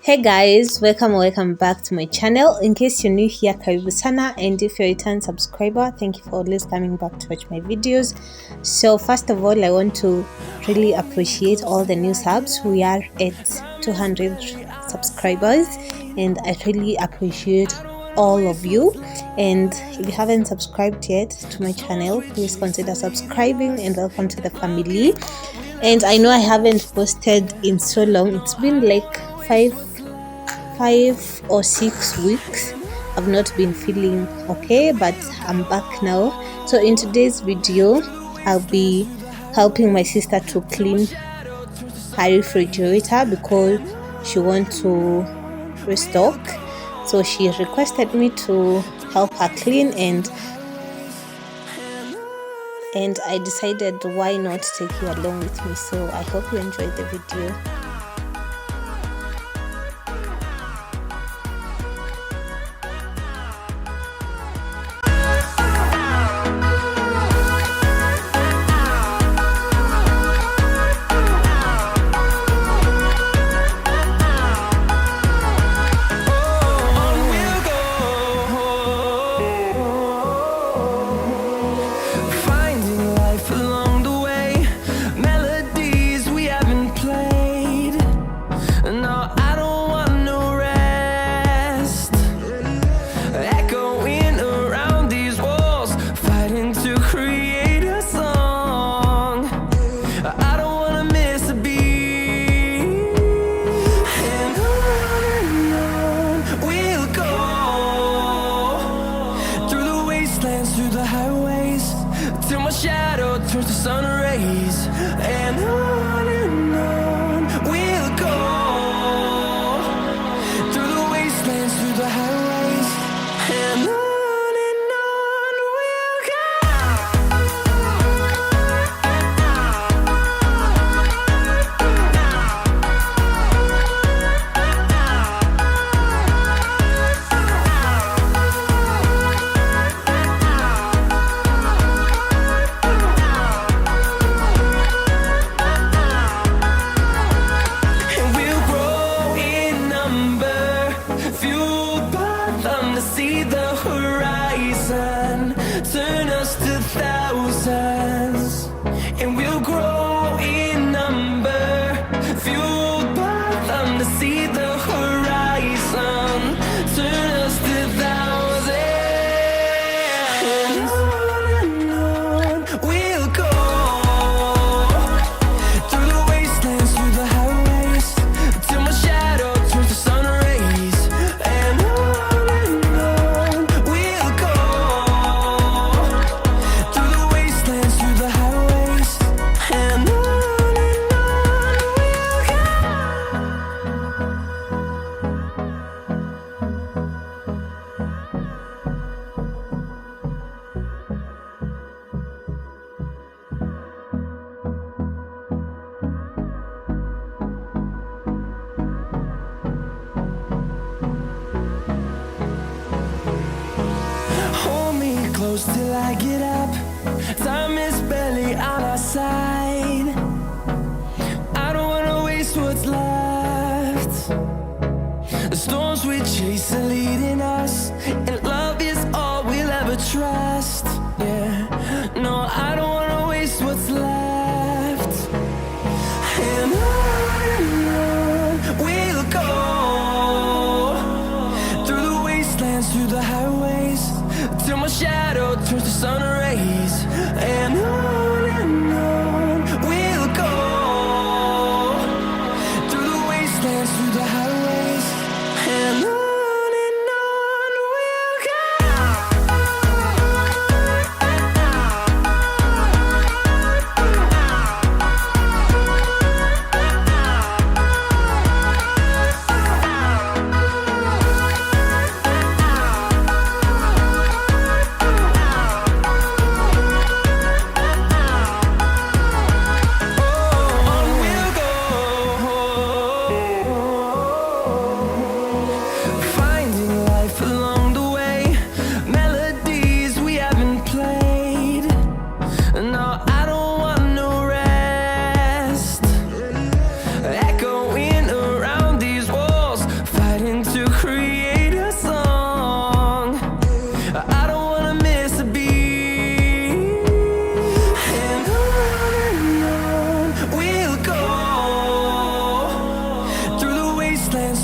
Hey guys, welcome back to my channel. In case you're new here, karibu sana, and if you're a return subscriber, thank you for always coming back to watch my videos. So first of all, I want to really appreciate all the new subs. We are at 200 subscribers, and I really appreciate all of you. And if you haven't subscribed yet to my channel, please consider subscribing, and welcome to the family. And I know I haven't posted in so long. It's been like five or 6 weeks. I've not been feeling okay, but I'm back now. So in today's video, I'll be helping my sister to clean her refrigerator because she wants to restock. So she requested me to help her clean, and I decided why not take you along with me. So I hope you enjoyed the video. Through the highways, till my shadow turns to sun rays, and on we'll go. Through the wastelands, through the highways, and on we'll go. See the horizon, turn us to thousands, and we'll grow in number, fueled by them to see the horizon, turn us to thousands, and on we'll go. Through the wastelands, through the highways, till my shadow turns to sun rays, and close till I get up. Time is barely on our side. I don't wanna waste what's left. The storms we chase are leading us, and love is all we'll ever trust. Yeah, no, I don't wanna waste what's left. And on we'll go. Through the wastelands, through the highways, till my shadow turns to sun rays, and on we'll go. Through the wastelands, through the highways, and on we'll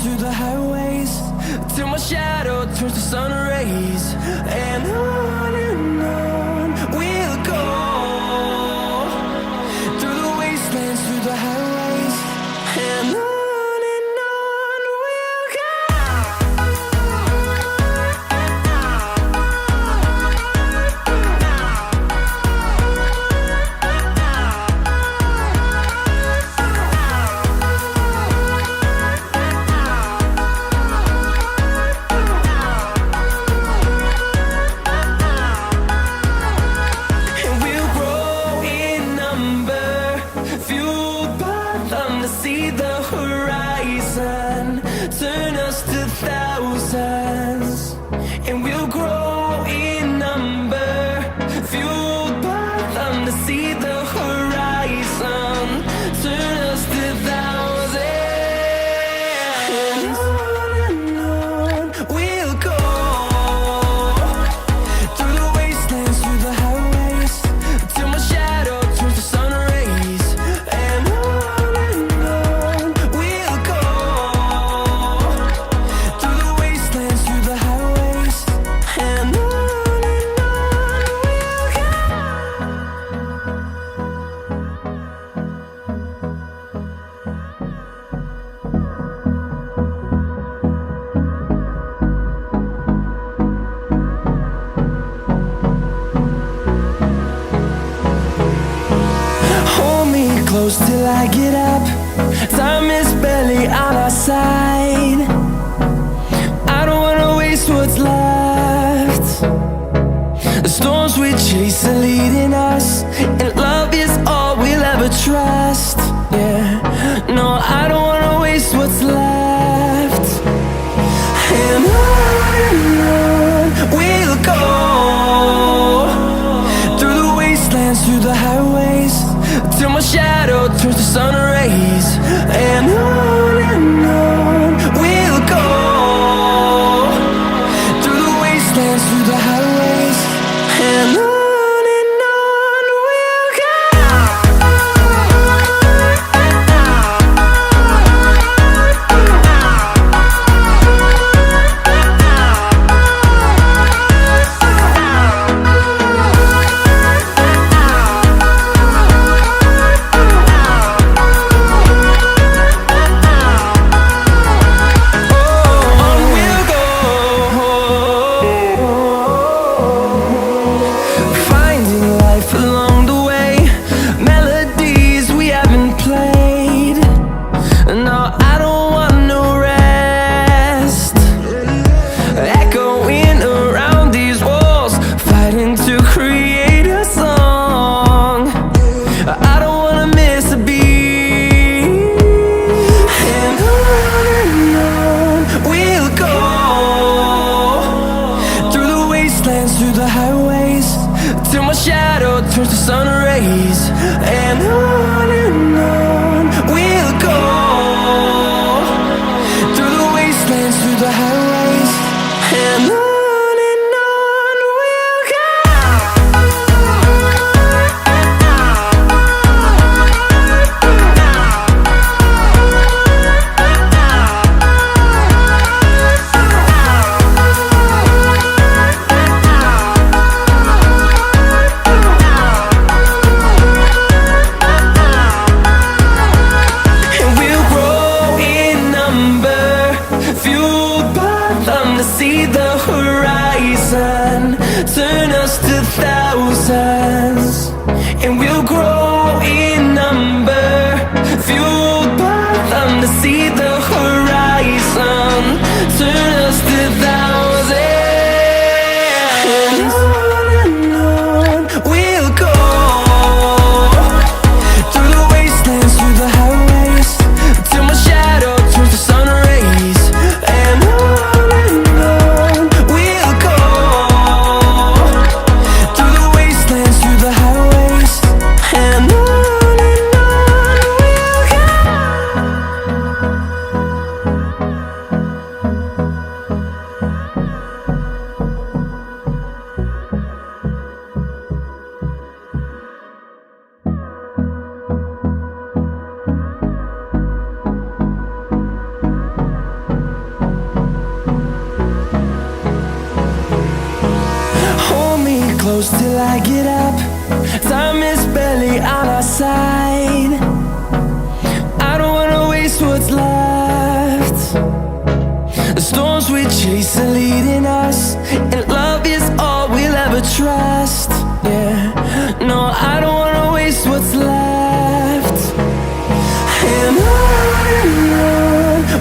through the highways, till my shadow turns to sun rays. And on we'll go, through the wastelands, through the highways. And on we'll go. And we'll grow in number, fueled by them to see the horizon, turn us to thousands. And we'll grow in number, fueled by them to see the horizon, turn us to thousands. And on we'll go, through the wastelands, through the highways, till my shadow turns to sun rays. And on we'll go, through the wastelands, through the highways. And on we'll go. Hold me close till I get up. Time is barely on our side. I don't wanna waste what's left. The storms we chase are leading us, and love is all we'll ever trust. Yeah, no, I don't wanna waste what's left. And on we'll go, through the wastelands, through the highways, till my shadow turns to sun rays. And on we'll go, through the wastelands, through the highways. And on we'll go. On we'll go, finding life along the way, melodies we haven't played. No, I don't want no rest, echoing around these walls, fighting to create a song. I don't wanna miss a beat. And on we'll go, through the wastelands, through the highways, till my shadow turns to sun rays. And on we'll go, through the wastelands, through the highways. And on we'll go. And we'll grow in number, fueled by them to see the horizon, turn us to thousands. And we'll grow in number, fueled by them to see the horizon, turn us to thousands. And on we'll go, through the wastelands, through the highways, till my shadow turns to sun rays. And on we'll go, through the wastelands, close till I get up. Time is barely on our side. I don't wanna waste what's left. The storms we chase are leading us, and love is all we'll ever trust. Yeah, no, I don't wanna waste what's left. And on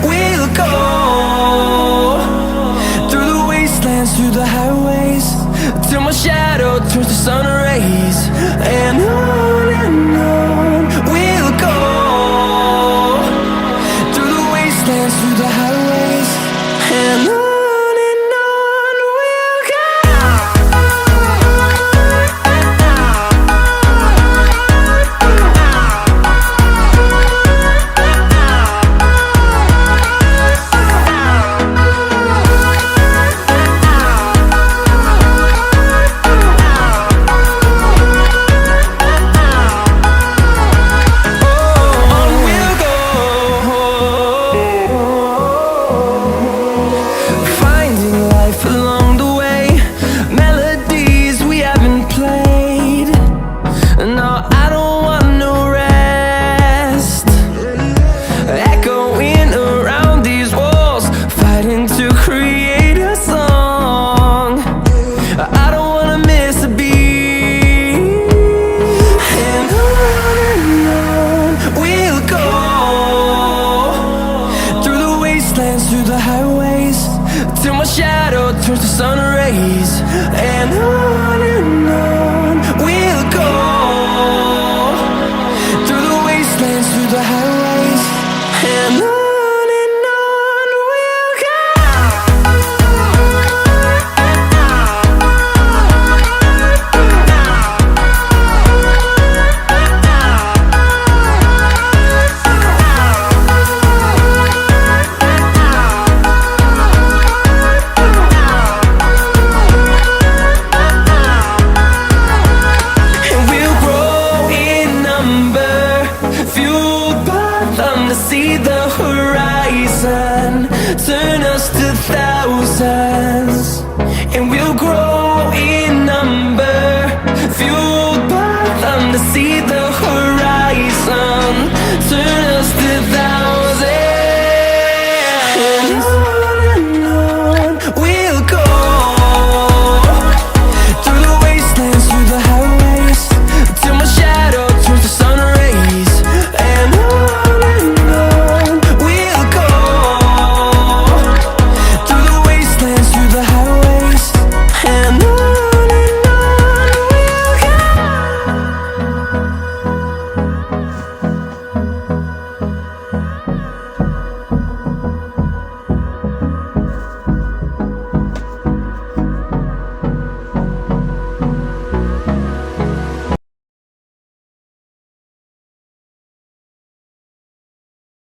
we'll go, through the wastelands, through the highways, till my shadow turns to sun rays. And on we'll go, through the wastelands, through the highways, and on we'll go. Through the highways, till my shadow turns to sun rays. And on we'll go, through the wastelands, through the highways, and on we'll go. See the horizon turn us to thousands, and we'll grow